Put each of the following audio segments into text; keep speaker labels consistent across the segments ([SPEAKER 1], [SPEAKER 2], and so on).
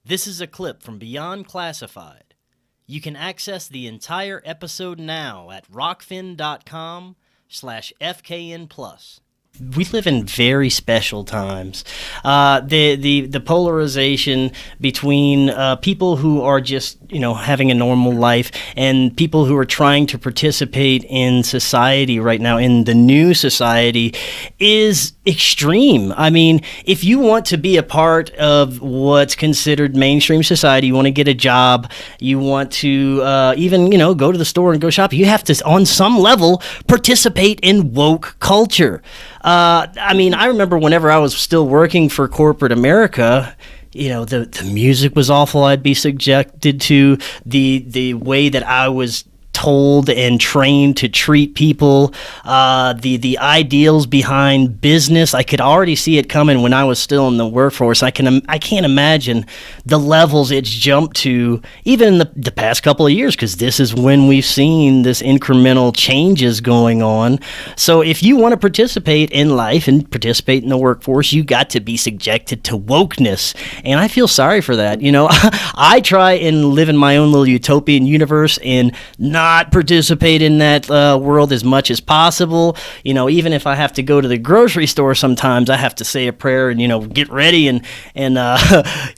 [SPEAKER 1] This is a clip from Beyond Classified. You can access the entire episode now at rockfin.com/FKN+. We live in very special times. The polarization between people who are just, having a normal life and people who are trying to participate in society right now, in the new society, is extreme. I mean, if you want to be a part of what's considered mainstream society, you want to get a job, you want to even, go to the store and go shopping, you have to, on some level, participate in woke culture. I remember whenever I was still working for corporate America, the music was awful. I'd be subjected to the way that I was told and trained to treat people, the ideals behind business. I could already see it coming when I was still in the workforce. I can't imagine the levels it's jumped to, even in the past couple of years, because this is when we've seen this incremental changes going on. So if you want to participate in life and participate in the workforce, you got to be subjected to wokeness. And I feel sorry for that. I try and live in my own little utopian universe and not participate in that world as much as possible. Even if I have to go to the grocery store sometimes, I have to say a prayer and, get ready and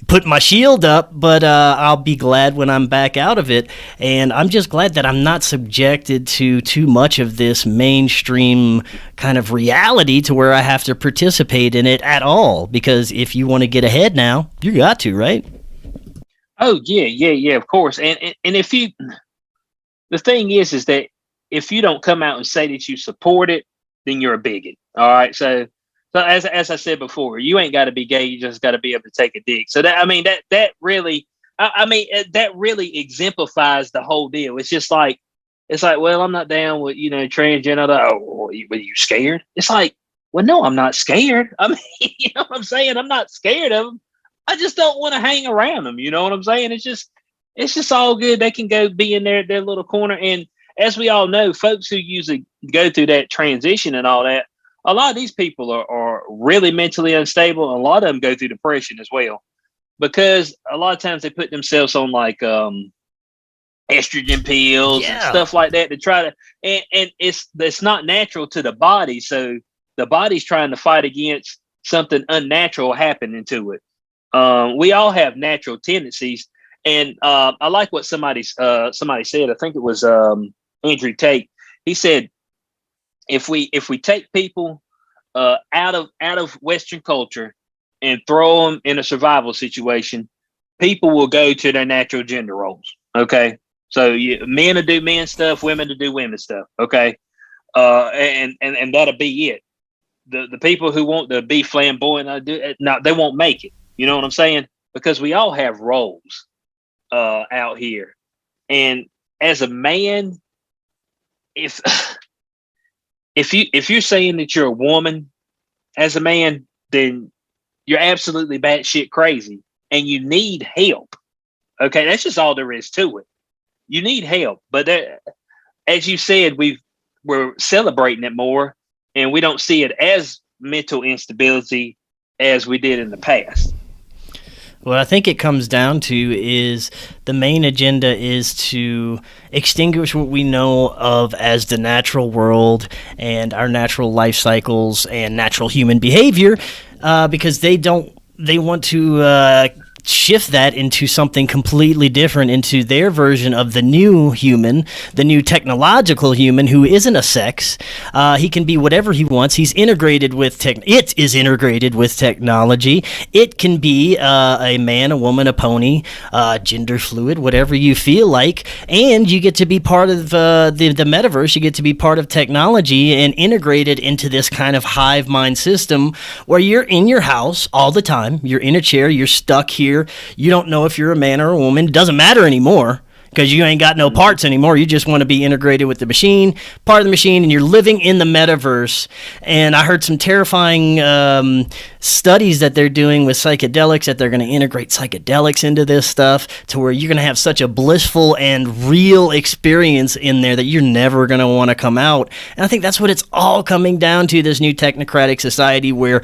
[SPEAKER 1] put my shield up, but I'll be glad when I'm back out of it. And I'm just glad that I'm not subjected to too much of this mainstream kind of reality to where I have to participate in it at all. Because if you want to get ahead now, you got to, right?
[SPEAKER 2] Oh, yeah, of course. And if you... The thing is that if you don't come out and say that you support it, then you're a bigot. All right. So as I said before, you ain't got to be gay. You just got to be able to take a dick. So that really exemplifies the whole deal. It's like, well, I'm not down with, transgender. Oh, were you scared? It's like, well, no, I'm not scared. I mean, you know what I'm saying? I'm not scared of them. I just don't want to hang around them. You know what I'm saying? It's just all good. They can go be in their little corner. And as we all know, folks who usually go through that transition and all that, a lot of these people are really mentally unstable. And a lot of them go through depression as well, because a lot of times they put themselves on like estrogen pills and stuff like that to try to, and it's not natural to the body. So the body's trying to fight against something unnatural happening to it. We all have natural tendencies. And I like what somebody said. I think it was Andrew Tate. He said, if we take people out of Western culture and throw them in a survival situation, people will go to their natural gender roles. Okay, so men to do men stuff, women to do women stuff. Okay, and that'll be it. The people who want to be flamboyant, they won't make it. You know what I'm saying? Because we all have roles out here. And as a man, if you're saying that you're a woman as a man, then you're absolutely batshit crazy and you need help. Okay, that's just all there is to it. You need help. But as you said, we're celebrating it more, and we don't see it as mental instability as we did in the past.
[SPEAKER 1] What I think it comes down to is the main agenda is to extinguish what we know of as the natural world and our natural life cycles and natural human behavior, because they want to shift that into something completely different, into their version of the new human, the new technological human who isn't a sex. He can be whatever he wants. He's integrated with it is integrated with technology. It can be a man, a woman, a pony, gender fluid, whatever you feel like, and you get to be part of the metaverse. You get to be part of technology and integrated into this kind of hive mind system where you're in your house all the time. You're in a chair. You're stuck here. You don't know if you're a man or a woman. It doesn't matter anymore because you ain't got no parts anymore. You just want to be integrated with the machine, part of the machine, and you're living in the metaverse. And I heard some terrifying studies that they're doing with psychedelics, that they're going to integrate psychedelics into this stuff to where you're going to have such a blissful and real experience in there that you're never going to want to come out. And I think that's what it's all coming down to, this new technocratic society where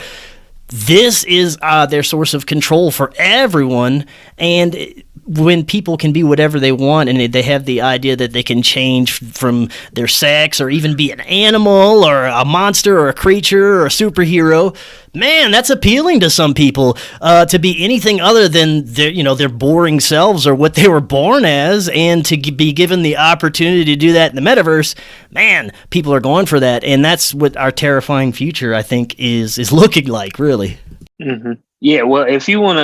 [SPEAKER 1] this is their source of control for everyone. And when people can be whatever they want, and they have the idea that they can change from their sex or even be an animal or a monster or a creature or a superhero, man, that's appealing to some people. To be anything other than their boring selves or what they were born as, and to be given the opportunity to do that in the metaverse, man, people are going for that. And that's what our terrifying future, I think, is looking like, really.
[SPEAKER 2] Mm-hmm. Yeah, well, if you want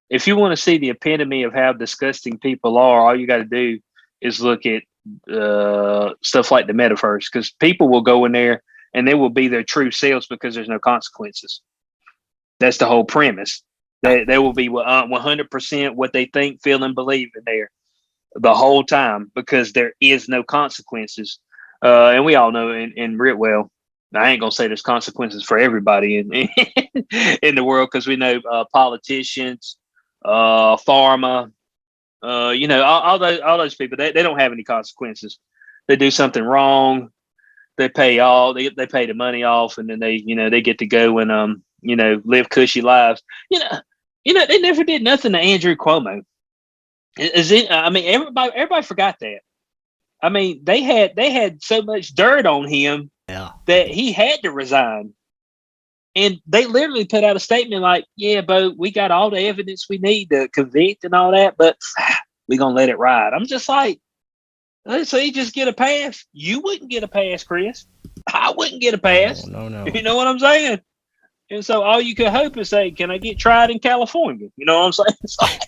[SPEAKER 2] to see the epitome of how disgusting people are, all you got to do is look at stuff like the metaverse, because people will go in there and they will be their true selves because there's no consequences. That's the whole premise. They will be 100% what they think, feel, and believe in there the whole time, because there is no consequences. And we all know in real well, I ain't gonna say there's consequences for everybody in in the world, because we know politicians, pharma, all those people, they don't have any consequences. They do something wrong, they pay the money off, and then they get to go and live cushy lives. They never did nothing to Andrew Cuomo. I mean, everybody forgot that. I mean, they had so much dirt on him that he had to resign. And they literally put out a statement like, yeah, Bo, we got all the evidence we need to convict and all that, but we're going to let it ride. I'm just like, so you just get a pass? You wouldn't get a pass, Chris. I wouldn't get a pass.
[SPEAKER 1] No.
[SPEAKER 2] You know what I'm saying? And so all you could hope is say, can I get tried in California? You know what I'm saying? It's like,